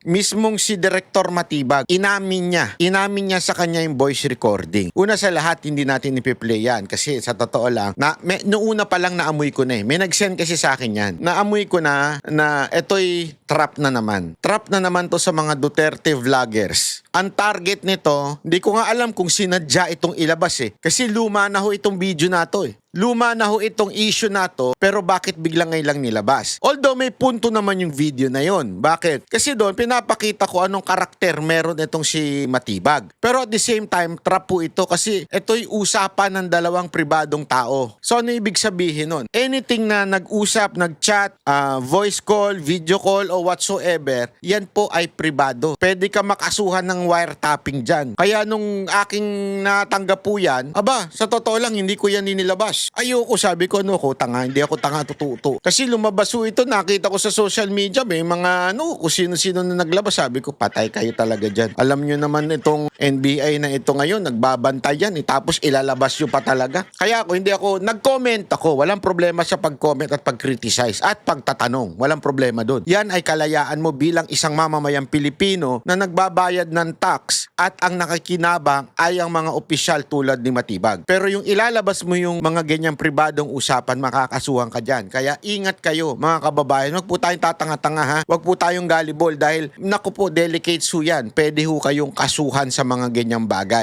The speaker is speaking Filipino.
Mismong si Director Matibag, inamin niya sa kanya yung voice recording. Una sa lahat, hindi natin ipi-play yan kasi sa totoo lang, noong una pa lang naamoy ko na eh. May nag-send kasi sa akin yan. Naamoy ko na ito'y trap na naman. Trap na naman to sa mga Duterte vloggers. Ang target nito, hindi ko nga alam kung sinadya itong ilabas eh. Kasi luma na ho itong video na to eh. Luma na ho itong issue na to, pero bakit biglang ngayon lang nilabas? Although may punto naman yung video na yon. Bakit? Kasi doon pinapakita ko anong karakter meron itong si Matibag. Pero at the same time, trap po ito kasi ito'y usapan ng dalawang pribadong tao. So ano ibig sabihin nun? Anything na nag-usap, nag-chat, voice call, video call, o whatsoever, yan po ay pribado. Pwede ka makasuhan ng wiretapping dyan. Kaya nung aking natanggap po yan, sa totoo lang, hindi ko yan inilabas. Ayoko, sabi ko, tanga, hindi ako tanga, tututo. Kasi lumabas po ito, nakita ko sa social media, may mga, kung sino-sino na naglabas, sabi ko, patay kayo talaga dyan. Alam nyo naman itong NBI na ito ngayon, nagbabantay yan, tapos ilalabas nyo pa talaga. Kaya nag-comment ako, walang problema sa pag-comment at pag-criticize at pagtatanong, walang problema doon. Yan ay kalayaan mo bilang isang mamamayang Pilipino na nagbabayad ng tax at ang nakikinabang ay ang mga opisyal tulad ni Matibag. Pero yung ilalabas mo yung mga ganyang pribadong usapan, makakasuhan ka dyan. Kaya ingat kayo mga kababayan. Huwag po tayong tatanga-tanga ha. Huwag po tayong gullible dahil naku po, delicate ho yan. Pwede ho kayong kasuhan sa mga ganyang bagay.